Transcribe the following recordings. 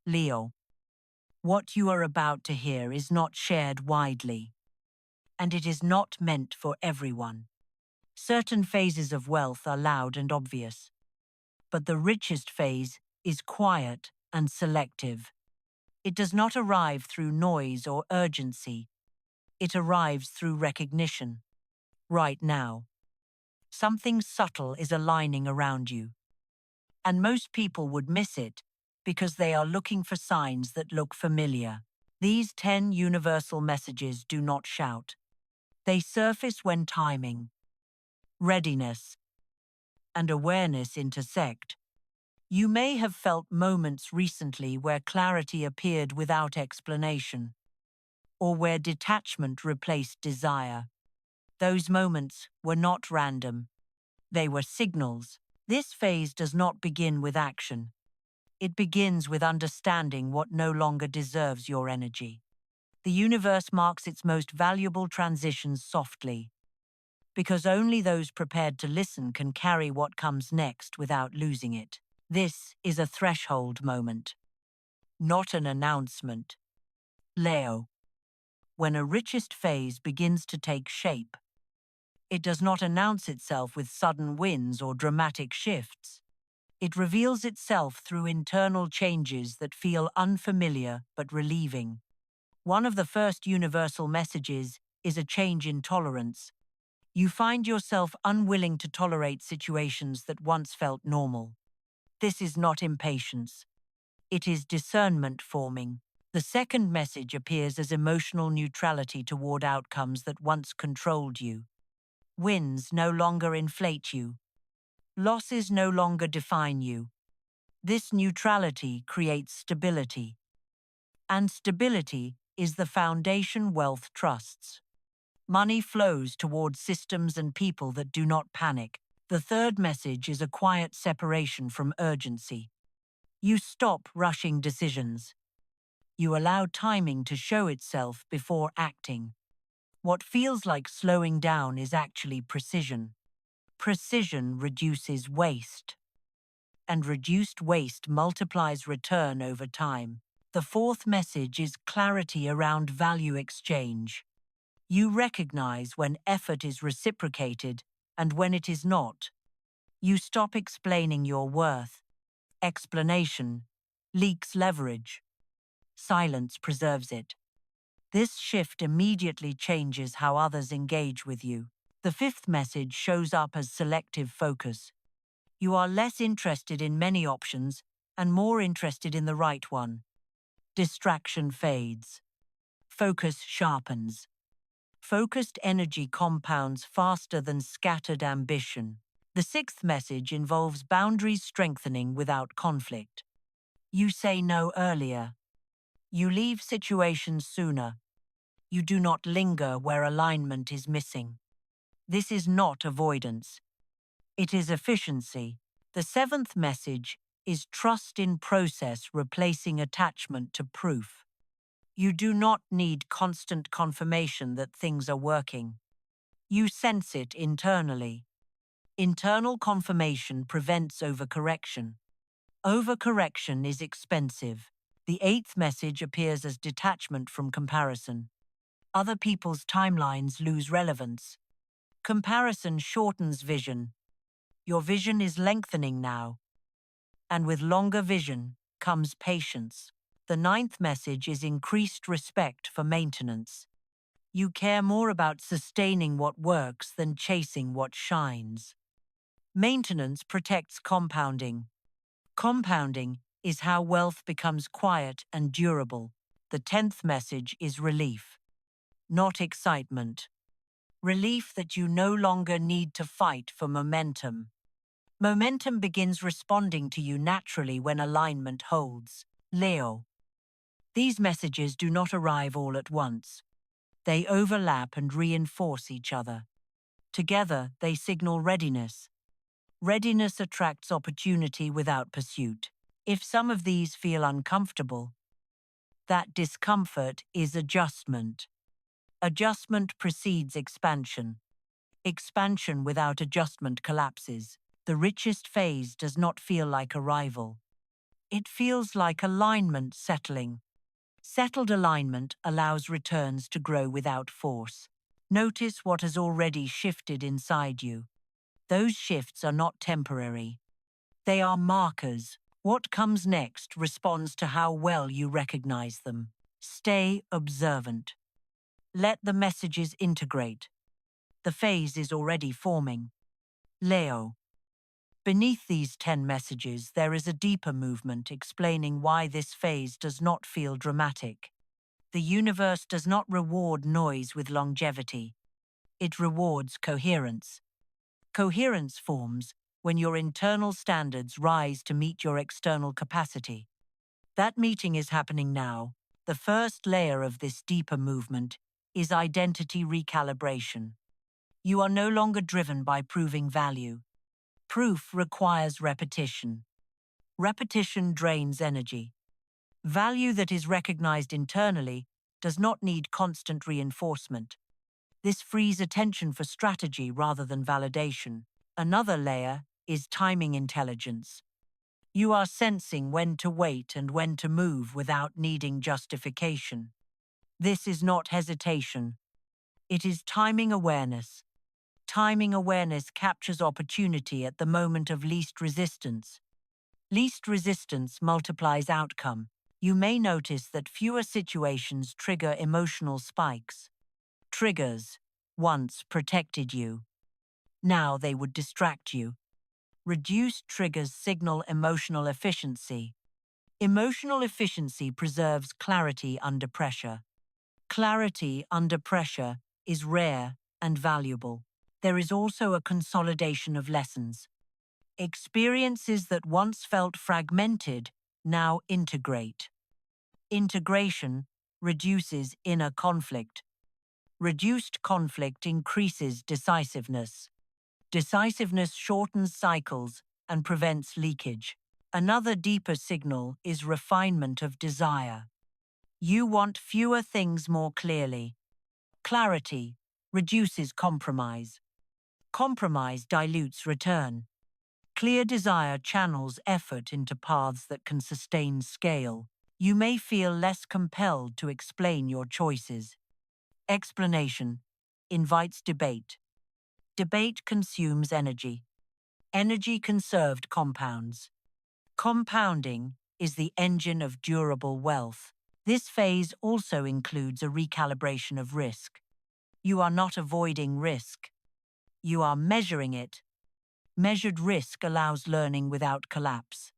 Leo, what you are about to hear is not shared widely, and it is not meant for everyone. Certain phases of wealth are loud and obvious, but the richest phase is quiet and selective. It does not arrive through noise or urgency. It arrives through recognition. Right now, something subtle is aligning around you, and most people would miss it because they are looking for signs that look familiar. These 10 universal messages do not shout. They surface when timing, readiness, and awareness intersect. You may have felt moments recently where clarity appeared without explanation, or where detachment replaced desire. Those moments were not random. They were signals. This phase does not begin with action. It begins with understanding what no longer deserves your energy. The universe marks its most valuable transitions softly, because only those prepared to listen can carry what comes next without losing it. This is a threshold moment, not an announcement. Leo, when a richest phase begins to take shape, it does not announce itself with sudden wins or dramatic shifts. It reveals itself through internal changes that feel unfamiliar but relieving. One of the first universal messages is a change in tolerance. You find yourself unwilling to tolerate situations that once felt normal. This is not impatience. It is discernment forming. The second message appears as emotional neutrality toward outcomes that once controlled you. Wins no longer inflate you. Losses no longer define you. This neutrality creates stability. And stability is the foundation wealth trusts. Money flows towards systems and people that do not panic. The third message is a quiet separation from urgency. You stop rushing decisions. You allow timing to show itself before acting. What feels like slowing down is actually precision. Precision reduces waste, and reduced waste multiplies return over time. The fourth message is clarity around value exchange. You recognize when effort is reciprocated and when it is not. You stop explaining your worth. Explanation leaks leverage. Silence preserves it. This shift immediately changes how others engage with you. The fifth message shows up as selective focus. You are less interested in many options and more interested in the right one. Distraction fades. Focus sharpens. Focused energy compounds faster than scattered ambition. The sixth message involves boundaries strengthening without conflict. You say no earlier. You leave situations sooner. You do not linger where alignment is missing. This is not avoidance. It is efficiency. The seventh message is trust in process replacing attachment to proof. You do not need constant confirmation that things are working. You sense it internally. Internal confirmation prevents overcorrection. Overcorrection is expensive. The eighth message appears as detachment from comparison. Other people's timelines lose relevance. Comparison shortens vision. Your vision is lengthening now. And with longer vision comes patience. The ninth message is increased respect for maintenance. You care more about sustaining what works than chasing what shines. Maintenance protects compounding. Compounding is how wealth becomes quiet and durable. The 10th message is relief, not excitement. Relief that you no longer need to fight for momentum. Momentum begins responding to you naturally when alignment holds. Leo. These messages do not arrive all at once. They overlap and reinforce each other. Together, they signal readiness. Readiness attracts opportunity without pursuit. If some of these feel uncomfortable, that discomfort is adjustment. Adjustment precedes expansion. Expansion without adjustment collapses. The richest phase does not feel like arrival. It feels like alignment settling. Settled alignment allows returns to grow without force. Notice what has already shifted inside you. Those shifts are not temporary. They are markers. What comes next responds to how well you recognize them. Stay observant. Let the messages integrate. The phase is already forming. Leo. Beneath these 10 messages, there is a deeper movement explaining why this phase does not feel dramatic. The universe does not reward noise with longevity. It rewards coherence. Coherence forms when your internal standards rise to meet your external capacity. That meeting is happening now. The first layer of this deeper movement is identity recalibration. You are no longer driven by proving value. Proof requires repetition. Repetition drains energy. Value that is recognized internally does not need constant reinforcement. This frees attention for strategy rather than validation. Another layer is timing intelligence. You are sensing when to wait and when to move without needing justification. This is not hesitation. It is timing awareness. Timing awareness captures opportunity at the moment of least resistance. Least resistance multiplies outcome. You may notice that fewer situations trigger emotional spikes. Triggers once protected you. Now they would distract you. Reduced triggers signal emotional efficiency. Emotional efficiency preserves clarity under pressure. Clarity under pressure is rare and valuable. There is also a consolidation of lessons. Experiences that once felt fragmented now integrate. Integration reduces inner conflict. Reduced conflict increases decisiveness. Decisiveness shortens cycles and prevents leakage. Another deeper signal is refinement of desire. You want fewer things more clearly. Clarity reduces compromise. Compromise dilutes return. Clear desire channels effort into paths that can sustain scale. You may feel less compelled to explain your choices. Explanation invites debate. Debate consumes energy. Energy conserved compounds. Compounding is the engine of durable wealth. This phase also includes a recalibration of risk. You are not avoiding risk. You are measuring it. Measured risk allows learning without collapse.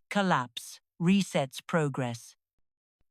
Collapse resets progress.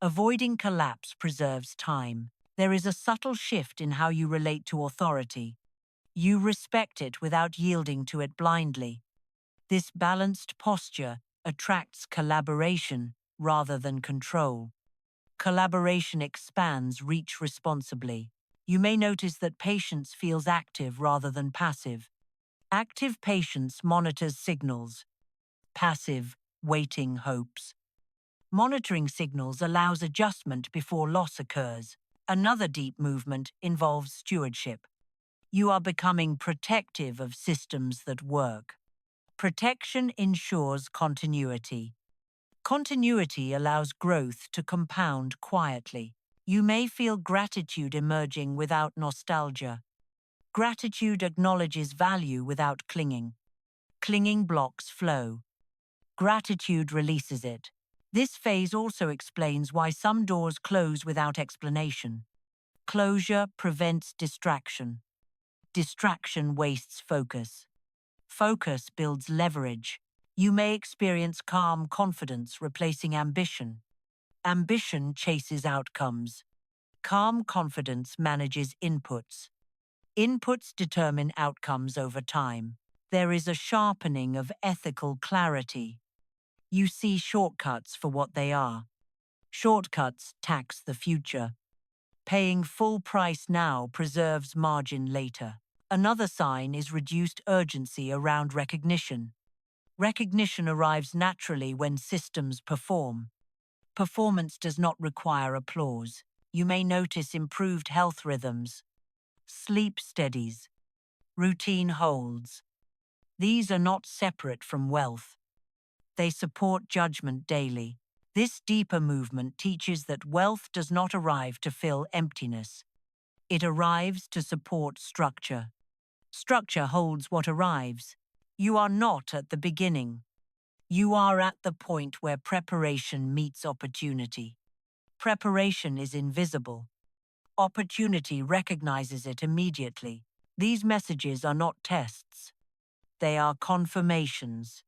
Avoiding collapse preserves time. There is a subtle shift in how you relate to authority. You respect it without yielding to it blindly. This balanced posture attracts collaboration rather than control. Collaboration expands reach responsibly. You may notice that patience feels active rather than passive. Active patience monitors signals. Passive, waiting hopes. Monitoring signals allows adjustment before loss occurs. Another deep movement involves stewardship. You are becoming protective of systems that work. Protection ensures continuity. Continuity allows growth to compound quietly. You may feel gratitude emerging without nostalgia. Gratitude acknowledges value without clinging. Clinging blocks flow. Gratitude releases it. This phase also explains why some doors close without explanation. Closure prevents distraction. Distraction wastes focus. Focus builds leverage. You may experience calm confidence replacing ambition. Ambition chases outcomes. Calm confidence manages inputs. Inputs determine outcomes over time. There is a sharpening of ethical clarity. You see shortcuts for what they are. Shortcuts tax the future. Paying full price now preserves margin later. Another sign is reduced urgency around recognition. Recognition arrives naturally when systems perform. Performance does not require applause. You may notice improved health rhythms. Sleep steadies. Routine holds. These are not separate from wealth. They support judgment daily. This deeper movement teaches that wealth does not arrive to fill emptiness. It arrives to support structure. Structure holds what arrives. You are not at the beginning. You are at the point where preparation meets opportunity. Preparation is invisible. Opportunity recognizes it immediately. These messages are not tests. They are confirmations.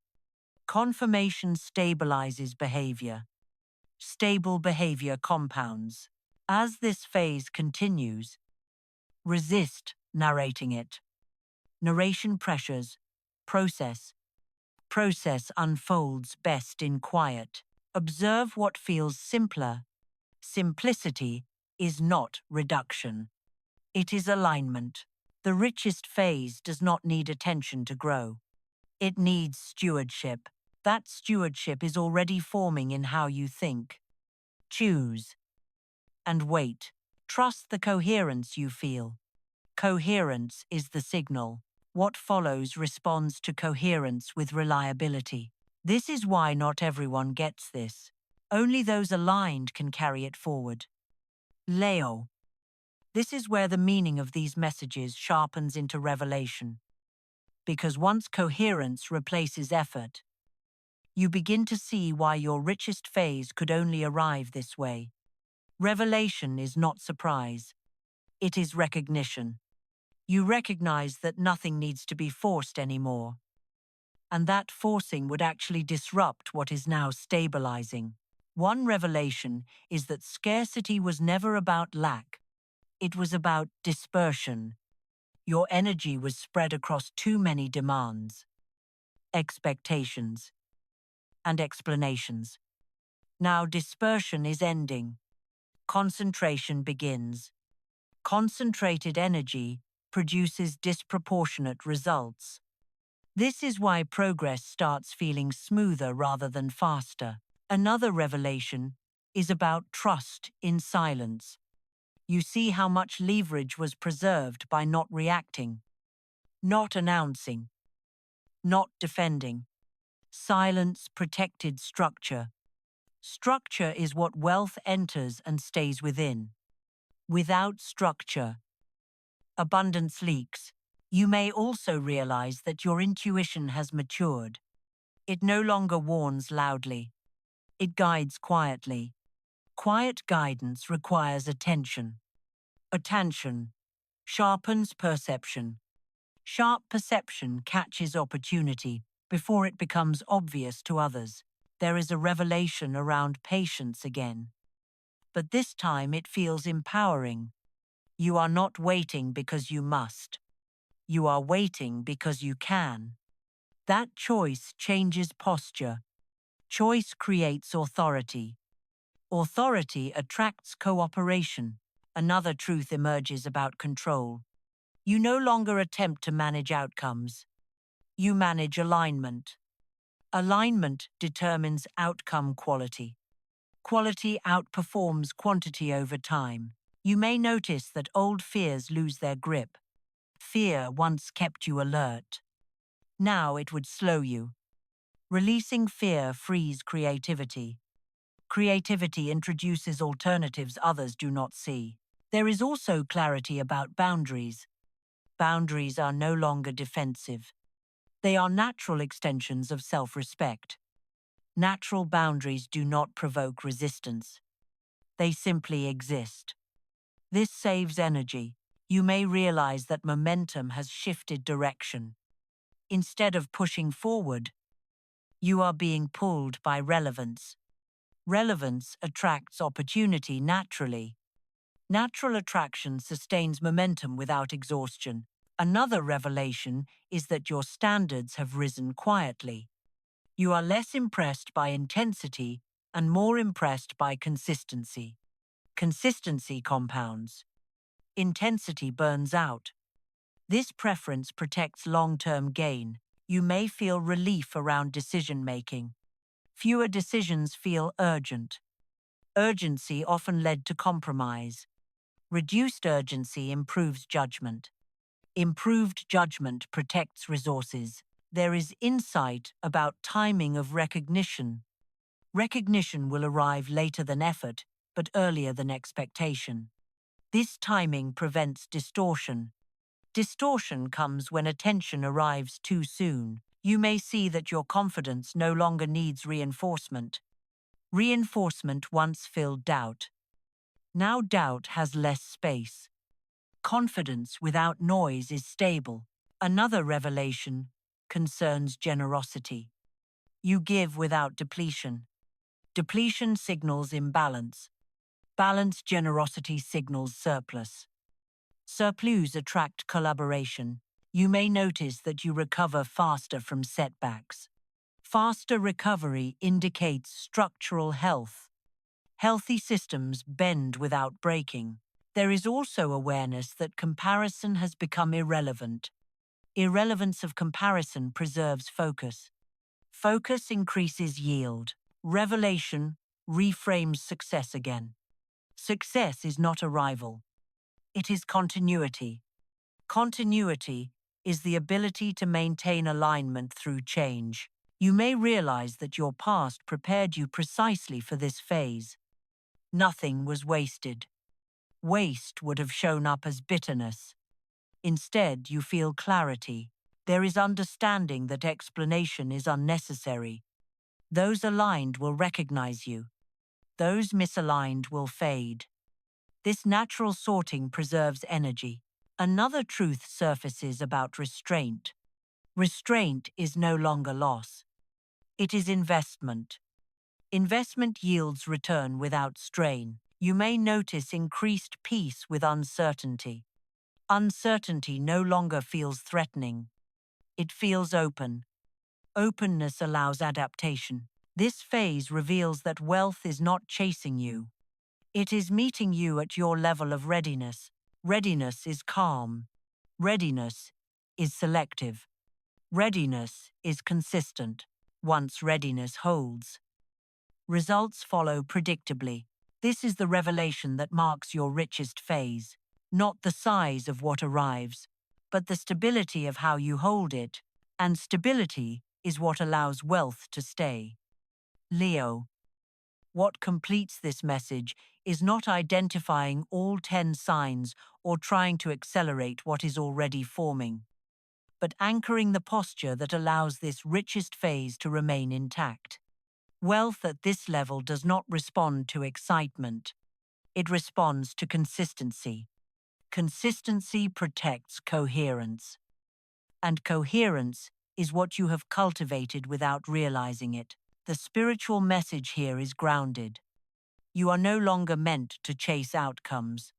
Confirmation stabilizes behavior. Stable behavior compounds. As this phase continues, resist narrating it. Narration pressures. Process. Process unfolds best in quiet. Observe what feels simpler. Simplicity is not reduction. It is alignment. The richest phase does not need attention to grow. It needs stewardship. That stewardship is already forming in how you think. Choose. And wait. Trust the coherence you feel. Coherence is the signal. What follows responds to coherence with reliability. This is why not everyone gets this. Only those aligned can carry it forward. Leo. This is where the meaning of these messages sharpens into revelation. Because once coherence replaces effort, you begin to see why your richest phase could only arrive this way. Revelation is not surprise. It is recognition. You recognize that nothing needs to be forced anymore. And that forcing would actually disrupt what is now stabilizing. One revelation is that scarcity was never about lack. It was about dispersion. Your energy was spread across too many demands, expectations, and explanations. Now dispersion is ending. Concentration begins. Concentrated energy produces disproportionate results. This is why progress starts feeling smoother rather than faster. Another revelation is about trust in silence. You see how much leverage was preserved by not reacting, not announcing, not defending. Silence protected structure. Structure is what wealth enters and stays within. Without structure, abundance leaks. You may also realize that your intuition has matured. It no longer warns loudly. It guides quietly. Quiet guidance requires attention. Attention sharpens perception. Sharp perception catches opportunity before it becomes obvious to others. There is a revelation around patience again. But this time it feels empowering. You are not waiting because you must. You are waiting because you can. That choice changes posture. Choice creates authority. Authority attracts cooperation. Another truth emerges about control. You no longer attempt to manage outcomes. You manage alignment. Alignment determines outcome quality. Quality outperforms quantity over time. You may notice that old fears lose their grip. Fear once kept you alert. Now it would slow you. Releasing fear frees creativity. Creativity introduces alternatives others do not see. There is also clarity about boundaries. Boundaries are no longer defensive. They are natural extensions of self-respect. Natural boundaries do not provoke resistance. They simply exist. This saves energy. You may realize that momentum has shifted direction. Instead of pushing forward, you are being pulled by relevance. Relevance attracts opportunity naturally. Natural attraction sustains momentum without exhaustion. Another revelation is that your standards have risen quietly. You are less impressed by intensity and more impressed by consistency. Consistency compounds. Intensity burns out. This preference protects long-term gain. You may feel relief around decision-making. Fewer decisions feel urgent. Urgency often led to compromise. Reduced urgency improves judgment. Improved judgment protects resources. There is insight about timing of recognition. Recognition will arrive later than effort, but earlier than expectation. This timing prevents distortion. Distortion comes when attention arrives too soon. You may see that your confidence no longer needs reinforcement. Reinforcement once filled doubt. Now doubt has less space. Confidence without noise is stable. Another revelation concerns generosity. You give without depletion. Depletion signals imbalance. Balanced generosity signals surplus. Surplus attract collaboration. You may notice that you recover faster from setbacks. Faster recovery indicates structural health. Healthy systems bend without breaking. There is also awareness that comparison has become irrelevant. Irrelevance of comparison preserves focus. Focus increases yield. Revelation reframes success again. Success is not arrival. It is continuity. Continuity is the ability to maintain alignment through change. You may realize that your past prepared you precisely for this phase. Nothing was wasted. Waste would have shown up as bitterness. Instead, you feel clarity. There is understanding that explanation is unnecessary. Those aligned will recognize you. Those misaligned will fade. This natural sorting preserves energy. Another truth surfaces about restraint. Restraint is no longer loss. It is investment. Investment yields return without strain. You may notice increased peace with uncertainty. Uncertainty no longer feels threatening. It feels open. Openness allows adaptation. This phase reveals that wealth is not chasing you. It is meeting you at your level of readiness. Readiness is calm. Readiness is selective. Readiness is consistent. Once readiness holds, results follow predictably. This is the revelation that marks your richest phase. Not the size of what arrives, but the stability of how you hold it. And stability is what allows wealth to stay. Leo. What completes this message is not identifying all 10 signs or trying to accelerate what is already forming, but anchoring the posture that allows this richest phase to remain intact. Wealth at this level does not respond to excitement. It responds to consistency. Consistency protects coherence. And coherence is what you have cultivated without realizing it. The spiritual message here is grounded. You are no longer meant to chase outcomes.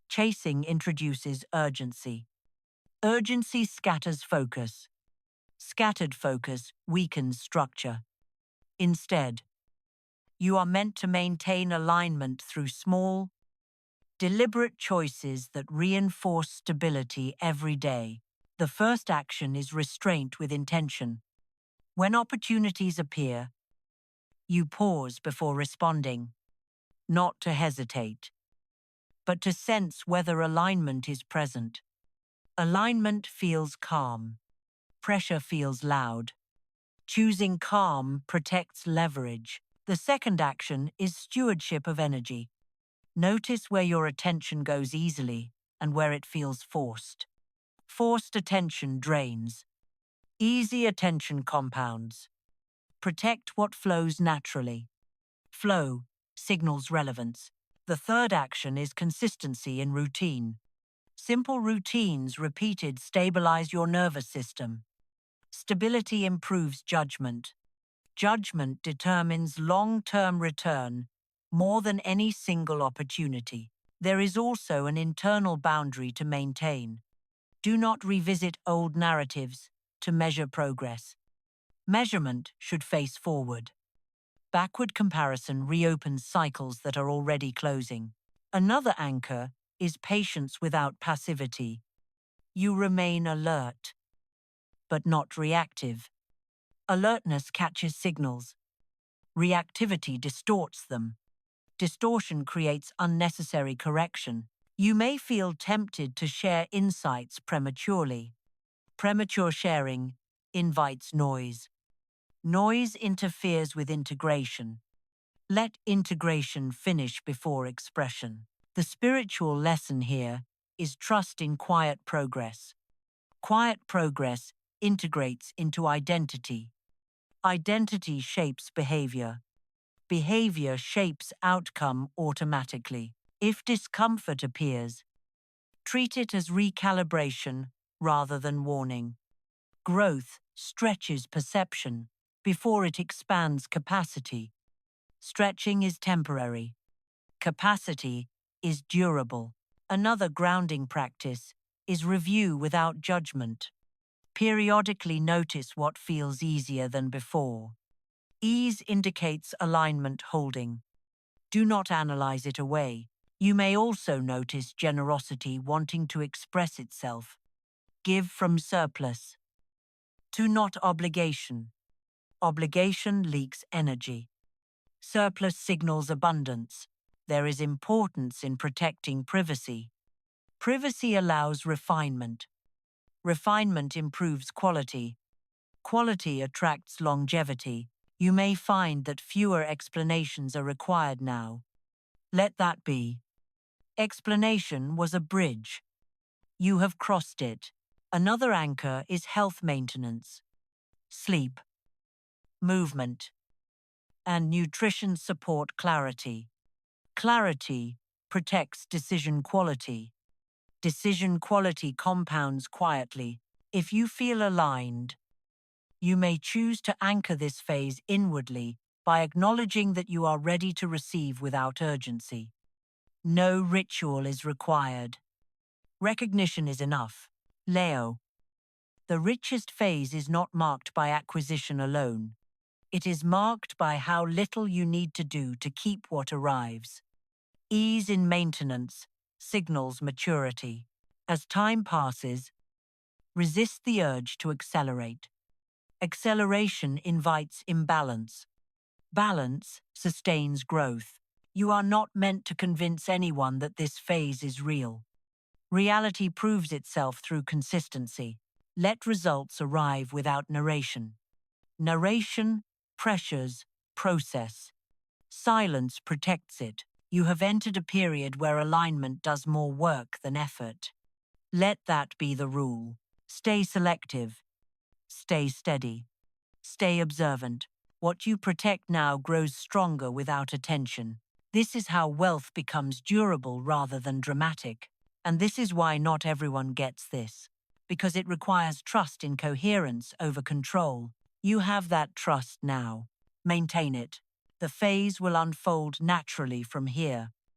Chasing introduces urgency. Urgency scatters focus. Scattered focus weakens structure. Instead, you are meant to maintain alignment through small, deliberate choices that reinforce stability every day. The first action is restraint with intention. When opportunities appear, you pause before responding, not to hesitate, but to sense whether alignment is present. Alignment feels calm. Pressure feels loud. Choosing calm protects leverage. The second action is stewardship of energy. Notice where your attention goes easily and where it feels forced. Forced attention drains. Easy attention compounds. Protect what flows naturally. Flow signals relevance. The third action is consistency in routine. Simple routines repeated stabilize your nervous system. Stability improves judgment. Judgment determines long-term return more than any single opportunity. There is also an internal boundary to maintain. Do not revisit old narratives to measure progress. Measurement should face forward. Backward comparison reopens cycles that are already closing. Another anchor is patience without passivity. You remain alert, but not reactive. Alertness catches signals. Reactivity distorts them. Distortion creates unnecessary correction. You may feel tempted to share insights prematurely. Premature sharing invites noise. Noise interferes with integration. Let integration finish before expression. The spiritual lesson here is trust in quiet progress. Quiet progress integrates into identity. Identity shapes behavior. Behavior shapes outcome automatically. If discomfort appears, treat it as recalibration rather than warning. Growth stretches perception before it expands capacity. Stretching is temporary. Capacity is durable. Another grounding practice is review without judgment. Periodically notice what feels easier than before. Ease indicates alignment holding. Do not analyze it away. You may also notice generosity wanting to express itself. Give from surplus. To not obligation. Obligation leaks energy. Surplus signals abundance. There is importance in protecting privacy. Privacy allows refinement. Refinement improves quality. Quality attracts longevity. You may find that fewer explanations are required now. Let that be. Explanation was a bridge. You have crossed it. Another anchor is health maintenance. Sleep, movement, and nutrition support clarity. Clarity protects decision quality. Decision quality compounds quietly. If you feel aligned, you may choose to anchor this phase inwardly by acknowledging that you are ready to receive without urgency. No ritual is required. Recognition is enough. Leo. The richest phase is not marked by acquisition alone. It is marked by how little you need to do to keep what arrives. Ease in maintenance signals maturity. As time passes, resist the urge to accelerate. Acceleration invites imbalance. Balance sustains growth. You are not meant to convince anyone that this phase is real. Reality proves itself through consistency. Let results arrive without narration. Narration pressures process. Silence protects it. You have entered a period where alignment does more work than effort. Let that be the rule. Stay selective. Stay steady. Stay observant. What you protect now grows stronger without attention. This is how wealth becomes durable rather than dramatic. And this is why not everyone gets this. Because it requires trust in coherence over control. You have that trust now. Maintain it. The phase will unfold naturally from here.